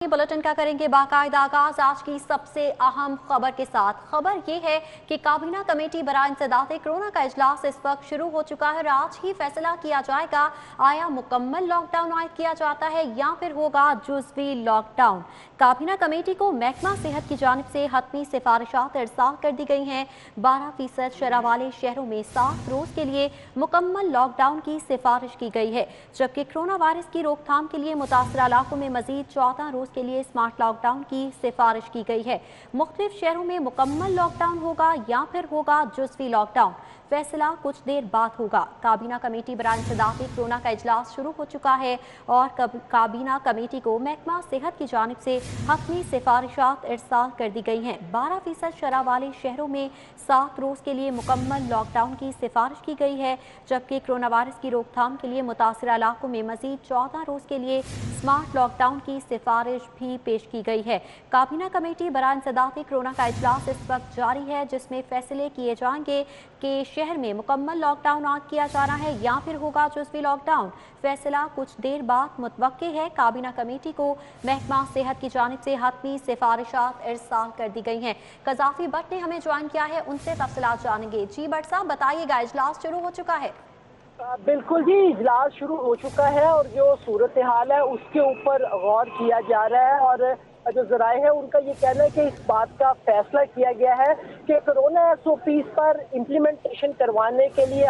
Bulletin का करेंगे बाकायदा आगाज आज की सबसे अहम खबर के साथ। खबर ये है कि काबीना कमेटी बराए इंसदाद कोरोना का इजलास इस वक्त शुरू हो चुका है और आज ही फैसला किया जाएगा आया मुकम्मल लॉकडाउन आयद किया जाता है या फिर होगा जुज़वी लॉकडाउन। काबीना कमेटी को महकमा सेहत की जानिब से हतमी सिफारिशात इरसाल कर दी गई हैं। 12% शरह वाले शहरों में 7 रोज के लिए मुकम्मल लॉकडाउन की सिफारिश की गई है, जबकि कोरोना वायरस की रोकथाम के लिए मुतासरा इलाकों में मजीद 14 रोज के लिए स्मार्ट लॉकडाउन की सिफारिश की गई है। मुख्तलिफ शहरों में मुकम्मल लॉकडाउन होगा या फिर होगा जुज़वी लॉकडाउन, फैसला कुछ देर बाद होगा। काबीना कमेटी बराए इंसदाद कोरोना का इजलास शुरू हो चुका है और काबीना कमेटी को महकमा सेहत की जानिब से हतमी सिफारिशात इरसाल कर दी गई हैं। 12% शरह वाले शहरों में 7 रोज के लिए मुकम्मल लॉकडाउन की सिफारिश की गई है, जबकि कोरोना वायरस की रोकथाम के लिए मुतासरा इलाकों में मजीद 14 रोज के लिए स्मार्ट लॉकडाउन की सिफारिश भी पेश की गई है। काबीना कमेटी बराए इंसदाद कोरोना का इजलास इस वक्त जारी है, जिसमें फैसले किए जाएंगे कि शहर में मुकम्मल लॉकडाउन आयद किया जाना है या फिर होगा जुज़वी लॉकडाउन। फैसला कुछ देर बाद मुतवक्के है। काबीना कमेटी को महकमा सेहत की जानिब से हतमी सिफारिशात इरसाल कर दी गई हैं। कजाफी भट्ट ने हमें ज्वाइन किया है, उनसे तफसीलात जानेंगे। जी भट्ट साहब बताइएगा, इजलास शुरू हो चुका है? बिल्कुल जी, इजलास शुरू हो चुका है और जो सूरत हाल है उसके ऊपर गौर किया जा रहा है और जो जराए है उनका ये कहना है कि इस बात का फैसला किया गया है कि कोरोना SOPs पर इम्प्लीमेंटेशन करवाने के लिए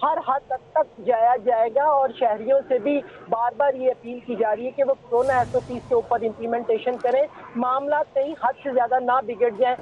हर हद तक जाया जाएगा और शहरियों से भी बार बार ये अपील की जा रही है कि वो कोरोना SOPs के ऊपर इम्प्लीमेंटेशन करें, मामला कहीं हद से ज्यादा ना बिगड़ जाए।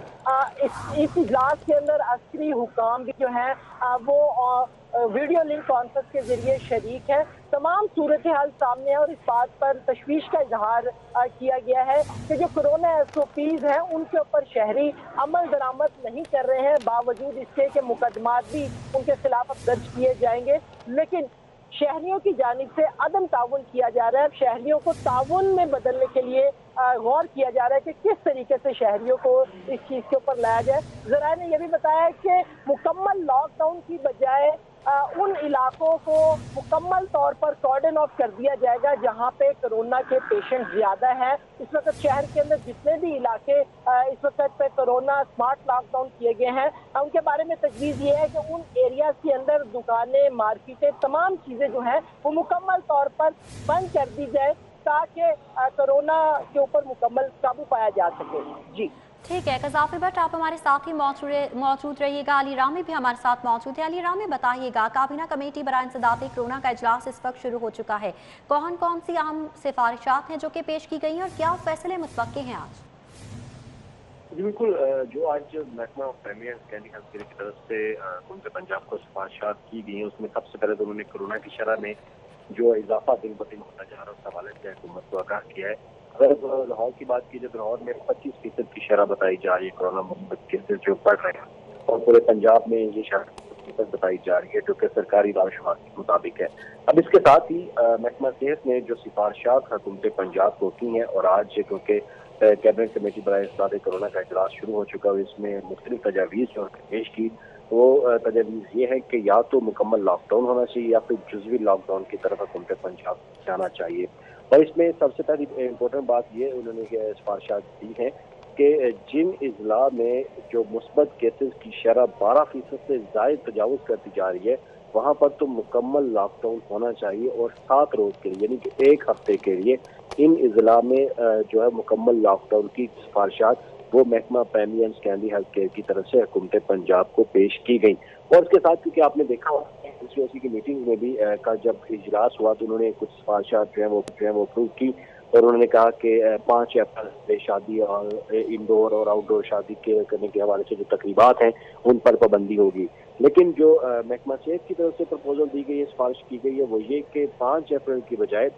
इस इजलास के अंदर अस्करी हुकाम भी जो है वो वीडियो लिंक कॉन्फ्रेंस के जरिए शरीक है। तमाम सूरत हाल सामने है और इस बात पर तशवीश का इजहार किया गया है कि जो कोरोना SOPs हैं उनके ऊपर शहरी अमल दरामद नहीं कर रहे हैं, बावजूद इसके कि मुकदमात भी उनके खिलाफ अब दर्ज किए जाएंगे, लेकिन शहरियों की जानिब से अदम ताउन किया जा रहा है। शहरियों को ताउन में बदलने के लिए गौर किया जा रहा है कि किस तरीके से शहरियों को इस चीज के ऊपर लाया जाए। जराए ने यह भी बताया कि मुकम्मल लॉकडाउन की बजाय उन इलाकों को मुकम्मल तौर पर कॉर्डन ऑफ कर दिया जाएगा जहां पे कोरोना के पेशेंट ज्यादा हैं। इस वक्त शहर के अंदर जितने भी इलाके इस वक्त पे कोरोना स्मार्ट लॉकडाउन किए गए हैं, उनके बारे में तजवीज़ ये है कि उन एरियाज के अंदर दुकानें, मार्केटें, तमाम चीजें जो हैं वो मुकम्मल तौर पर बंद कर दी जाए ताकि कोरोना के ऊपर मुकम्मल काबू पाया जा सके। जी ठीक है कजाफी भट्ट, आप हमारे साथ ही मौजूद रहिएगा। अली रामी भी हमारे साथ मौजूद है। अली रामी बताइएगा, काबीना कमेटी बराए इंसदाद कोरोना का इजलास इस वक्त शुरू हो चुका है, कौन कौन सी अहम सिफारिशात हैं जो कि पेश की गई हैं और क्या फैसले मुतवक्के हैं आज? जी बिल्कुल, जो आज महकमा primary and secondary health care की तरफ से हुकूमत पंजाब को सिफारिशात की गई हैं, उसमें सबसे पहले तो उन्होंने कोरोना की शरह में जो इजाफा दिन ब दिन होता जा रहा है उस हवाले से हुकूमत को आगाह किया है। अगर लाहौर की बात की जाए तो लाहौर में 25% की शरह बताई जा रही है कोरोना मुस्बत केसेस जो बढ़ रहे हैं और पूरे पंजाब में ये शरह बताई जा रही है जो कि सरकारी दानिशुमार के मुताबिक है। अब इसके साथ ही महकमा सेहत ने जो सिफारिशात हुकूमत पंजाब को की हैं और आज क्योंकि कैबिनेट कमेटी बराए इंसदाद कोरोना का इजलास शुरू हो चुका है, इसमें मुख्तलिफ तजावीज़ जो पेश की वो तजावीज़ ये है कि या तो मुकम्मल लॉकडाउन होना चाहिए या फिर जुज़वी लॉकडाउन की तरफ हुकूमत पंजाब जाना चाहिए। और इसमें सबसे पहली इम्पोर्टेंट बात ये उन्होंने सिफारिशात दी है कि जिन अजला में जो मुस्बत केसेस की शरह 12% से ज़ायद तजावुज़ करती जा रही है वहाँ पर तो मुकम्मल लॉकडाउन होना चाहिए और 7 रोज के लिए यानी कि 1 हफ्ते के लिए इन अजला में जो है मुकम्मल लॉकडाउन की सिफारिशात वो महकमा primary and secondary health care की तरफ से हुकूमत पंजाब को पेश की गई। और इसके साथ क्योंकि आपने देखा NCOC की मीटिंग में भी का जब इजलास हुआ तो उन्होंने कुछ सिफारिशात जो है वो अप्रूव की और उन्होंने कहा कि 5 अप्रैल से शादी और इंडोर और आउटडोर शादी के करने के हवाले से जो तकरीबात हैं उन पर पाबंदी होगी। लेकिन जो महकमा सेहत की तरफ से प्रपोजल दी गई है, सिफारिश की गई है वो ये कि 5 अप्रैल की बजाय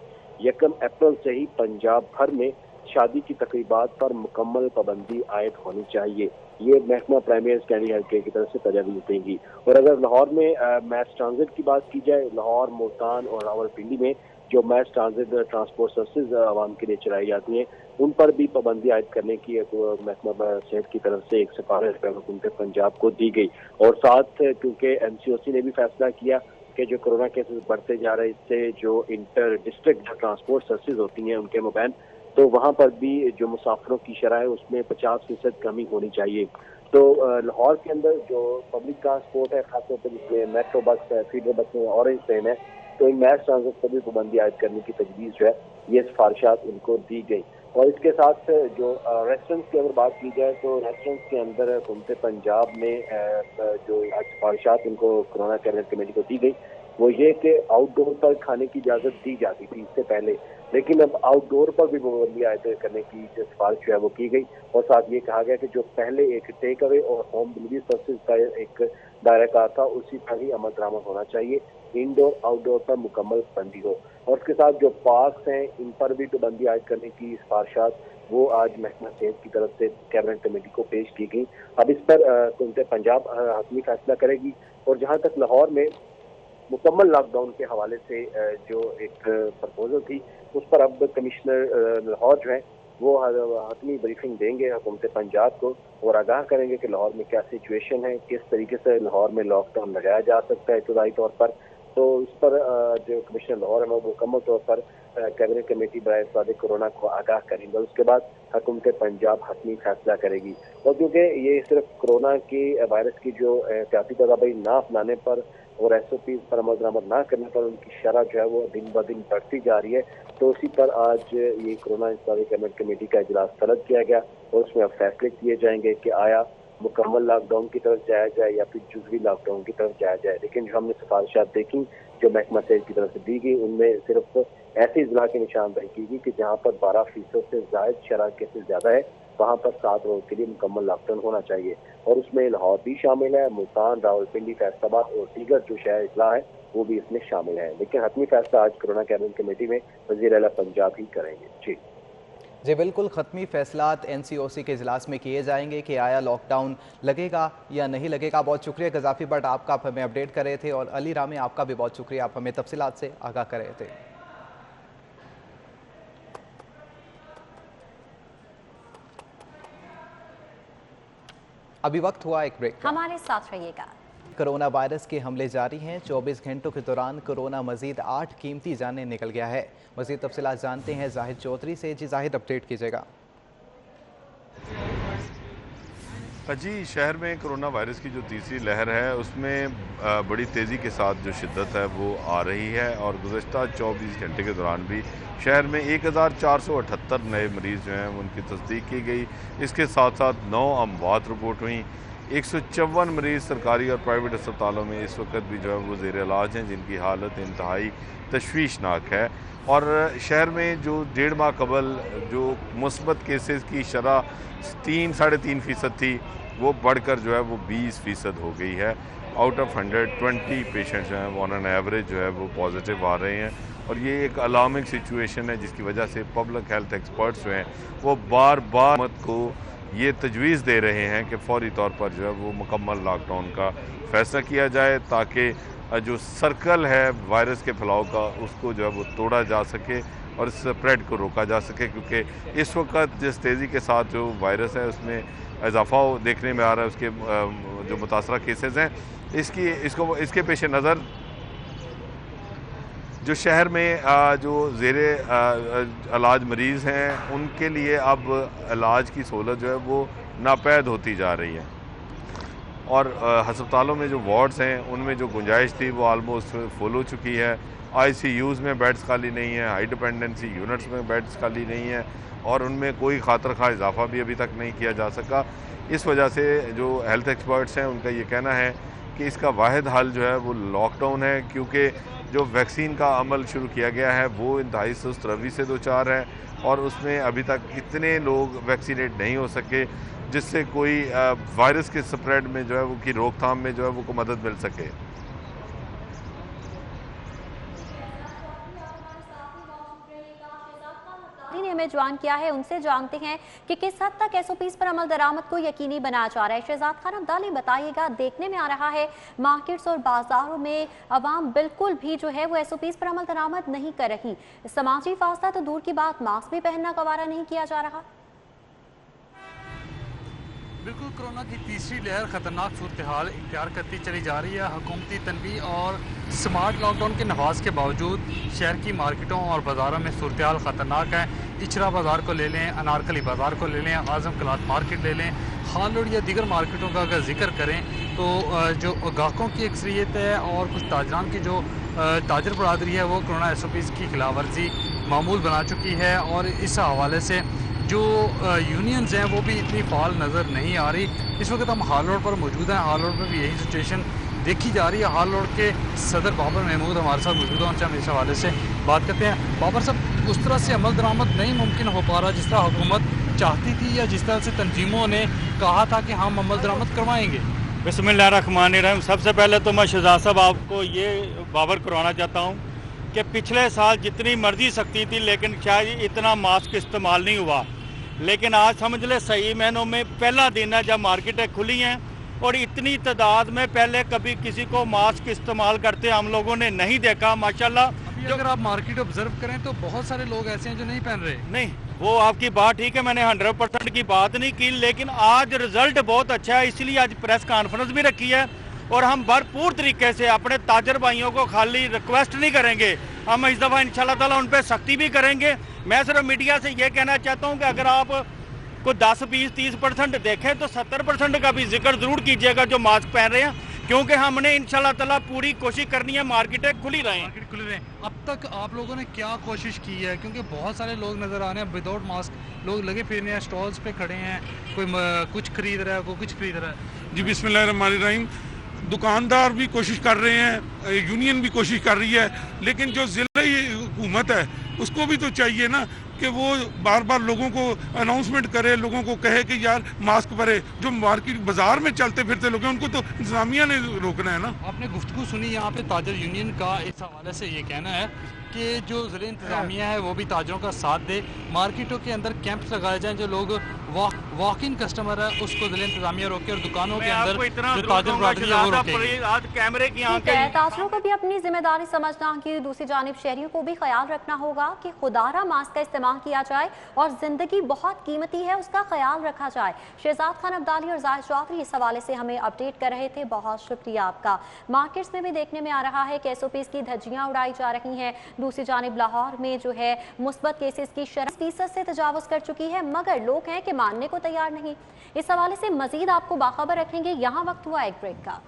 1 अप्रैल से ही पंजाब भर में शादी की तकरीबात पर मुकम्मल पाबंदी आयद होनी चाहिए। ये महकमा primary and secondary health care की तरफ से तजावीज़ देंगी। और अगर लाहौर में मैस ट्रांजिट की बात की जाए, लाहौर, मुल्तान और रावलपिंडी में जो मैस ट्रांजिट ट्रांसपोर्ट सर्विसेज आवाम के लिए चलाई जाती हैं उन पर भी पाबंदी आयद करने की महकमा सेहत की तरफ से एक सिफारिश हुकूमत पंजाब को दी गई। और साथ क्योंकि NCOC ने भी फैसला किया कि जो कोरोना केसेस बढ़ते जा रहे हैं इससे जो इंटर डिस्ट्रिक्ट ट्रांसपोर्ट सर्विसेज होती हैं उनके मुबैन तो वहाँ पर भी जो मुसाफिरों की शरह है उसमें 50% कमी होनी चाहिए। तो लाहौर के अंदर जो पब्लिक ट्रांसपोर्ट है, खासतौर पर जिसमें मेट्रो बस है, फीडर बसें, ऑरेंज ट्रेन है, तो इन मैस ट्रांजिट पर भी पाबंदी आयद करने की तजवीज़ जो है ये सिफारिशात इनको दी गई। और इसके साथ जो रेस्टोरेंट्स की अगर बात की जाए तो रेस्टोरेंट्स के अंदर हुकूमत पंजाब ने जो आज सिफारिशात इनको कोरोना कैबिनेट कमेटी को दी गई वो ये कि आउटडोर पर खाने की इजाज़त दी जाती थी इससे पहले, लेकिन अब आउटडोर पर भी पाबंदी आयद करने की जो सिफारिश जो है वो की गई। और साथ ये कहा गया कि जो पहले एक टेक अवे और होम डिलीवरी सर्विस का एक दायरा कार था उसी पर ही अमल दरामद होना चाहिए। इंडोर आउटडोर पर मुकम्मल बंदी हो। और उसके साथ जो पार्क हैं इन पर भी पाबंदी आयद करने की सिफारिशात वो आज महकमा सेहत की तरफ से कैबिनेट कमेटी को पेश की गई। अब इस पर हुकूमत पंजाब हतमी फैसला करेगी। और जहाँ तक लाहौर में मुकम्मल लॉकडाउन के हवाले से जो एक प्रपोजल थी उस पर अब कमिश्नर लाहौर जो है वो हतमी ब्रीफिंग देंगे हुकूमत पंजाब को और आगाह करेंगे कि लाहौर में क्या सिचुएशन है, किस तरीके से लाहौर में लॉकडाउन लगाया जा सकता है इब्तदाई तौर पर। तो इस पर जो कमिश्नर लाहौर है वो मुकम्मल तौर पर कैबिनेट कमेटी बराए सादे कोरोना को आगाह करेंगे। उसके बाद हुकूमत पंजाब हतमी फैसला करेगी। और क्योंकि ये सिर्फ कोरोना की वायरस की जो एहतियाती तदाबीर ना अपनाने पर और SOP पर अमल दरामद ना करने पर उनकी शरह जो है वो दिन ब दिन बढ़ती जा रही है, तो उसी पर आज ये कोरोना इंतज़ामी कैबिनेट कमेटी का इजलास तलब किया गया और उसमें अब फैसले किए जाएंगे कि आया मुकम्मल लॉकडाउन की तरफ जाया जाए या फिर जुज़वी लॉकडाउन की तरफ जाया जाए। लेकिन जो हमने सिफारिशात देखी जो महकमा सेहत की तरफ से दी गई उनमें सिर्फ ऐसे इजला की निशानदही की गई कि जहाँ पर 12% से जायद शरह केसेस ज़्यादा है वहाँ पर 7 रोज के लिए मुकम्मल लॉकडाउन होना चाहिए। और उसमें लाहौर भी शामिल है, मुल्तान, रावलपिंडी, फैसलाबाद और दीगर जो शहर इजला है वो भी इसमें शामिल है। लेकिन हतमी फैसला आज कोरोना कैबिनेट कमेटी में वज़ीर आला पंजाब ही करेंगे। जी बिल्कुल, ख़त्मी फैसलात NCOC के इजलास में किए जाएंगे कि आया लॉकडाउन लगेगा या नहीं लगेगा। बहुत शुक्रिया गजाफी भट्ट आपका, आप हमें अपडेट कर रहे थे, और अली रामे आपका भी बहुत शुक्रिया, आप हमें तफसीलात से आगाह कर रहे थे। अभी वक्त हुआ एक ब्रेक। हमारे साथ रहिएगा। कोरोना वायरस के हमले जारी हैं। 24 घंटों के दौरान कोरोना मजीद 8 कीमती जानें निकल गया है। मजीद तफसीलात जानते हैं जाहिद चौधरी से। जी जाहिद, अपडेट कीजिएगा। जी, शहर में कोरोना वायरस की जो तीसरी लहर है उसमें बड़ी तेज़ी के साथ जो शिद्दत है वो आ रही है और गुज़श्ता 24 घंटे के दौरान भी शहर में 1478 नए मरीज़ जो हैं उनकी तस्दीक की गई। इसके साथ साथ 9 अमवात रिपोर्ट हुई। 154 मरीज़ सरकारी और प्राइवेट अस्पतालों में इस वक्त भी जो है वो ज़ेर इलाज हैं, जिनकी हालत इंतहाई तशवीशनाक है। और शहर में जो 1.5 माह कबल जो मुस्बत केसेस की शरह 3-3.5% थी वो बढ़कर जो है वो 20% हो गई है। आउट ऑफ 120 पेशेंट्स जो हैं वो ऑन एन एवरेज जो है वो पॉजिटिव आ रहे हैं और ये एक अलार्मिंग सिचुएशन है जिसकी वजह से पब्लिक हेल्थ एक्सपर्ट्स जो हैं वो बार बार हुकूमत को ये तजवीज़ दे रहे हैं कि फौरी तौर पर जो है वो मुकम्मल लॉकडाउन का फैसला किया जाए ताकि जो सर्कल है वायरस के फैलाव का उसको जो है वो तोड़ा जा सके और स्प्रेड को रोका जा सके। क्योंकि इस वक्त जिस तेज़ी के साथ जो वायरस है उसमें इजाफा देखने में आ रहा है, उसके जो मुतासरा केसेस हैं इसके पेश नज़र जो शहर में जो ज़ेरे इलाज मरीज़ हैं उनके लिए अब इलाज की सहूलत जो है वो नापैद होती जा रही है और हस्पतालों में जो वार्ड्स हैं उनमें जो गुंजाइश थी वो आलमोस्ट फुल हो चुकी है। ICUs में बेड्स खाली नहीं है, हाई डिपेंडेंसी यूनिट्स में बेड्स खाली नहीं है और उनमें कोई खातर खा इजाफा भी अभी तक नहीं किया जा सका। इस वजह से जो हेल्थ एक्सपर्ट्स हैं उनका ये कहना है कि इसका वाहिद हल जो है वो लॉकडाउन है, क्योंकि जो वैक्सीन का अमल शुरू किया गया है वो इंतहाई सुस्त रवि से दो चार है और उसमें अभी तक इतने लोग वैक्सीनेट नहीं हो सके जिससे कोई वायरस के स्प्रेड में जो है वो की रोकथाम में जो है वो को मदद मिल सके। ने हमें ज्वाइन किया है, उनसे जानते हैं कि किस हद तक SOPs पर अमल दरामद को यकीनी बनाया जा रहा है। शहजाद खान अब्दाली बताइएगा, देखने में आ रहा है मार्केट्स और बाजारों में अवाम बिल्कुल भी जो है वो SOPs पर अमल दरामद नहीं कर रही। समाजी फासला तो दूर की बात, मास्क भी पहनना गवारा नहीं किया जा रहा। बिल्कुल, कोरोना की तीसरी लहर ख़तरनाक सूरत हाल इख्तियार करती चली जा रही है। हुकूमती तनबीह और स्मार्ट लॉकडाउन के नफाज के बावजूद शहर की मार्केटों और बाज़ारों में सूरत हाल ख़तरनाक है। इचरा बाज़ार को ले लें, अनारकली बाज़ार को ले लें, आज़म क्लॉथ मार्केट ले लें, खान रोड या दीगर मार्केटों का अगर जिक्र करें तो जो ग्राहकों की अक्सरियत है और कुछ ताजरान की जो ताजर बरादरी है वो कोरोना SOPs की खिलाफ वर्जी मामूल बना चुकी है। और इस हवाले से जो यूनियंस हैं वो भी इतनी फाल नज़र नहीं आ रही। इस वक्त हम हाल रोड पर मौजूद हैं। हाल रोड पर भी यही सिचुएशन देखी जा रही है। हाल रोड के सदर बाबर महमूद हमारे साथ मौजूद हैं, उनसे हम इस हवाले से बात करते हैं। बाबर साहब, उस तरह से अमल दरामद नहीं मुमकिन हो पा रहा जिस तरह हुकूमत चाहती थी या जिस तरह से तंजीमों ने कहा था कि हम अमल दरामद करवाएंगे? बिस्मिल्लाहिर्रहमानिर्रहीम। सबसे पहले तो मैं शहजाद साहब आपको ये बाबर करवाना चाहता हूँ कि पिछले साल जितनी मर्जी सख्ती थी लेकिन शायद इतना मास्क इस्तेमाल नहीं हुआ। लेकिन आज समझ ले सही महीनों में पहला दिन है जब मार्केटें खुली हैं और इतनी तादाद में पहले कभी किसी को मास्क इस्तेमाल करते हम लोगों ने नहीं देखा माशाल्लाह। अगर आप मार्केट ऑब्जर्व करें तो बहुत सारे लोग ऐसे हैं जो नहीं पहन रहे। नहीं, वो आपकी बात ठीक है, मैंने 100% की बात नहीं की, लेकिन आज रिजल्ट बहुत अच्छा है, इसलिए आज प्रेस कॉन्फ्रेंस भी रखी है और हम भरपूर तरीके से अपने ताजर भाइयों को खाली रिक्वेस्ट नहीं करेंगे, हम इस दफ़ा इंशाल्लाह ताला उन पर सख्ती भी करेंगे। मैं सिर्फ मीडिया से ये कहना चाहता हूँ कि अगर आप को 10, 20, 30% देखें तो 70% का भी जिक्र ज़रूर कीजिएगा जो मास्क पहन रहे हैं, क्योंकि हमने इंशाल्लाह ताला पूरी कोशिश करनी है मार्केटें खुली रहें। अब तक आप लोगों ने क्या कोशिश की है? क्योंकि बहुत सारे लोग नज़र आ रहे हैं विदाउट मास्क, लोग लगे फिर रहे हैं, स्टॉल्स पे खड़े हैं, कोई कुछ खरीद रहा है, कोई कुछ खरीद रहा है। जी बिस्मिल्लाहिर्रहमानिर्रहीम। दुकानदार भी कोशिश कर रहे हैं, यूनियन भी कोशिश कर रही है, लेकिन जो ज़िला हुकूमत है उसको भी तो चाहिए ना कि वो बार बार लोगों को अनाउंसमेंट करे, लोगों को कहे कि यार मास्क पहने। जो मार्केट बाजार में चलते फिरते लोग हैं उनको तो इंतजामिया ने रोकना है ना। आपने गुफ्तगू सुनी यहाँ पे ताजर यूनियन का इस हवाले से ये कहना है कि जो ज़िले इंतजामिया है वो भी ताजरों का साथ दे, मार्केटों के अंदर कैंप्स लगाए जाएं, जो लोग वॉक इन कस्टमर है उसको ज़िले इंतजामिया रोके और दुकानों के अंदर जो ताजर बरादरी है वो रोके। आज कैमरे की आंखें, ताजरों को भी अपनी जिम्मेदारी समझना कि दूसरी जानिब शहरियों को भी ख्याल रखना होगा कि खुदारा मास्क का इस्तेमाल किया जाए और जिंदगी बहुत कीमती है उसका ख्याल रखा जाए। शहजाद खान अब्दाली और जाहिद चौधरी इस हवाले से हमें अपडेट कर रहे थे, बहुत शुक्रिया आपका। मार्केट्स में भी देखने में आ रहा है कि SOPs की धज्जियां उड़ाई जा रही हैं। दूसरी जानिब लाहौर में जो है मुस्बत केसेस की शरह 30% से तजावुज कर चुकी है, मगर लोग हैं कि मानने को तैयार नहीं। इस हवाले से मजीद आपको बाखबर रखेंगे। यहाँ वक्त हुआ एक ब्रेक का।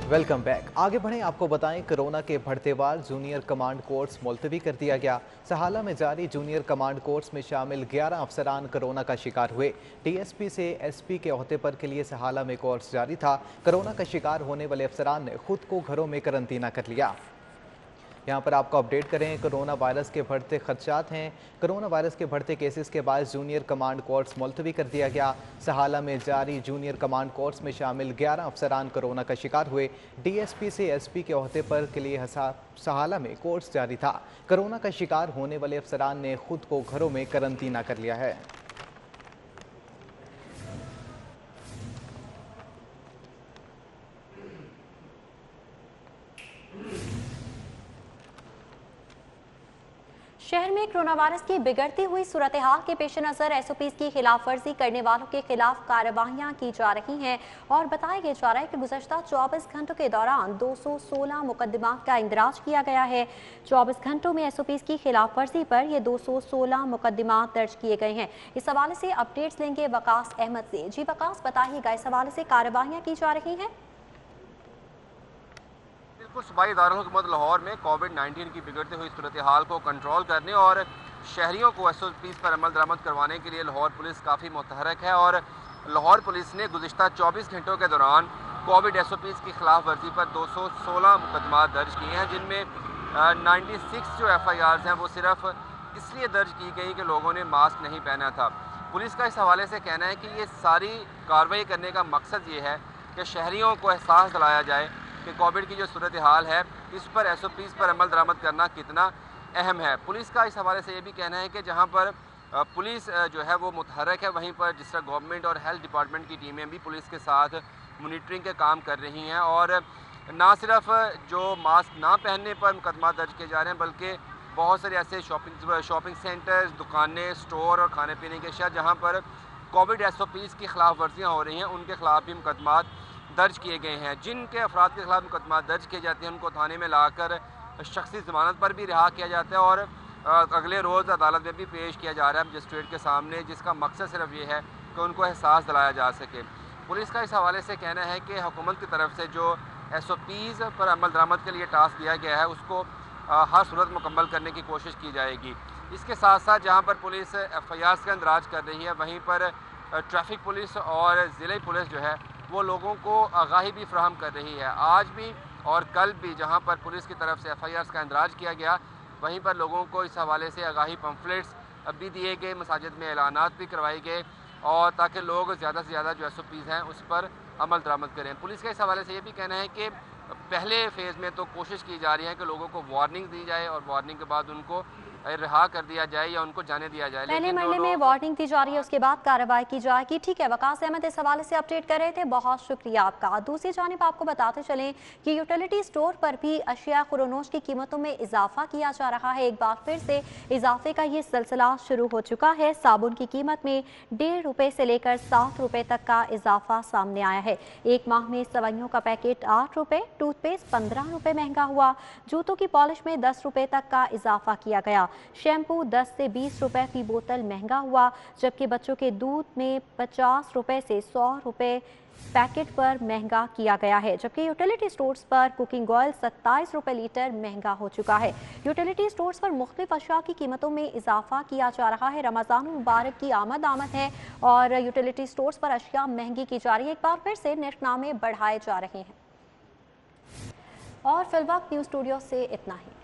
Welcome back. आगे बढ़ें, आपको बताएं कोरोना के बढ़ते वार जूनियर कमांड कोर्स मुलतवी कर दिया गया। सहाला में जारी जूनियर कमांड कोर्स में शामिल 11 अफसरान कोरोना का शिकार हुए। DSP से SP के ओहदे पर के लिए सहाला में कोर्स जारी था। कोरोना का शिकार होने वाले अफसरान ने खुद को घरों में करंतना कर लिया। यहाँ पर आपको अपडेट करें, कोरोना वायरस के बढ़ते खदशात हैं। कोरोना वायरस के बढ़ते केसेस के बाद जूनियर कमांड कोर्स मुलतवी कर दिया गया। सहाला में जारी जूनियर कमांड कोर्स में शामिल 11 अफसरान कोरोना का शिकार हुए। DSP से SP के ओहदे पर के लिए सहाला में कोर्स जारी था। कोरोना का शिकार होने वाले अफसरान ने खुद को घरों में करंतना कर लिया है। शहर में कोरोना वायरस की बिगड़ती हुई सूरत हाल के पेश नज़र SOPs की खिलाफ वर्जी करने वालों के खिलाफ कार्रवाइयाँ की जा रही हैं और बताया जा रहा है कि गुज़श्ता 24 घंटों के दौरान 216 मुकदमात का इंदराज किया गया है। 24 घंटों में SOPs की खिलाफ वर्जी पर ये 216 मुकदमात दर्ज किए गए हैं। इस हवाले से अपडेट्स लेंगे वकास अहमद से। जी वकास, बताइएगा इस हवाले से कार्रवाइयाँ की जा रही हैं। बिल्कुल, सूबाई दारुल-हुकूमत लाहौर में कोविड-19 की बिगड़ती हुई सूरत हाल को कंट्रोल करने और शहरियों को SOPs पर अमल दरामद करवाने के लिए लाहौर पुलिस काफ़ी मुतहरक है और लाहौर पुलिस ने गुज़िश्ता 24 घंटों के दौरान कोविड SOPs की खिलाफ वर्जी पर 216 मुकदमात दर्ज किए हैं, जिनमें 96 जो FIRs हैं वो सिर्फ इसलिए दर्ज की गई कि लोगों ने मास्क नहीं पहना था। पुलिस का इस हवाले से कहना है कि ये सारी कार्रवाई करने का मकसद ये है कि शहरियों को एहसास दिलाया जाए कि कोविड की जो सूरत हाल है इस पर SOPs पर अमल दरामद करना कितना अहम है। पुलिस का इस हवाले से ये भी कहना है कि जहां पर पुलिस जो है वो मुतहरक है, वहीं पर जिस तरह गवर्नमेंट और हेल्थ डिपार्टमेंट की टीमें भी पुलिस के साथ मॉनिटरिंग के काम कर रही हैं और ना सिर्फ जो मास्क ना पहनने पर मुकदमा दर्ज किए जा रहे हैं बल्कि बहुत सारे ऐसे शॉपिंग सेंटर्स, दुकानें, स्टोर और खाने पीने के अशिया जहाँ पर कोविड SOPs की खिलाफ वर्जियाँ हो रही हैं, उनके खिलाफ भी मुकदमात दर्ज किए गए हैं। जिनके अफराद के खिलाफ मुकदमा दर्ज किए जाते हैं उनको थाने में लाकर शख्सी ज़मानत पर भी रिहा किया जाता है और अगले रोज़ अदालत में भी पेश किया जा रहा है मजिस्ट्रेट के सामने, जिसका मकसद सिर्फ ये है कि उनको एहसास दिलाया जा सके। पुलिस का इस हवाले से कहना है कि हुकूमत की तरफ से जो SOPs पर अमल दरामद के लिए टास्क दिया गया है उसको हर सूरत मुकम्मल करने की कोशिश की जाएगी। इसके साथ साथ जहाँ पर पुलिस FIRs का इंदराज कर रही है, वहीं पर ट्रैफिक पुलिस और ज़िले पुलिस जो है वो लोगों को आगाही भी फ्राहम कर रही है। आज भी और कल भी जहाँ पर पुलिस की तरफ से FIRs का इंदराज किया गया, वहीं पर लोगों को इस हवाले से आगाही पम्फलेट्स भी दिए गए, मसाजिद में ऐलानात भी करवाए गए और ताकि लोग ज़्यादा से ज़्यादा जो SOPs हैं उस पर अमल दरामद करें। पुलिस का इस हवाले से ये भी कहना है कि पहले फेज़ में तो कोशिश की जा रही है कि लोगों को वार्निंग दी जाए और वार्निंग के बाद उनको रिहा कर दिया जाए या उनको जाने दिया जाए। पहले मरहले में वार्निंग दी जा रही है, उसके बाद कार्रवाई की जाएगी। ठीक है, वकास अहमद इस हवाले से अपडेट कर रहे थे, बहुत शुक्रिया आपका। दूसरी जानिब आपको बताते चलें कि यूटिलिटी स्टोर पर भी अशिया खुरोनोश की कीमतों में इजाफा किया जा रहा है। एक बार फिर से इजाफे का ये सिलसिला शुरू हो चुका है। साबुन की कीमत में 1.5 रुपये से लेकर 7 रुपये तक का इजाफा सामने आया है। एक माह में सवैयों का पैकेट 8 रुपये, टूथपेस्ट 15 रुपये महंगा हुआ, जूतों की पॉलिश में 10 रुपये तक का इजाफा किया गया, शैम्पू 10 से 20 रुपए फी बोतल महंगा हुआ, जबकि बच्चों के दूध में 50 रुपए से 100 रुपए पैकेट पर महंगा किया गया है। जबकि यूटिलिटी स्टोर्स पर कुकिंग ऑयल 27 रुपए लीटर महंगा हो चुका है। यूटिलिटी स्टोर्स पर मुख्तलिफ अशिया की कीमतों में इजाफा किया जा रहा है। रमज़ान मुबारक की आमद है और यूटिलिटी स्टोर्स पर अशिया महंगी की जा रही है। एक बार फिर से निर्खनामे बढ़ाए जा रहे हैं। और फिलवक्त न्यूज़ स्टूडियो से इतना ही।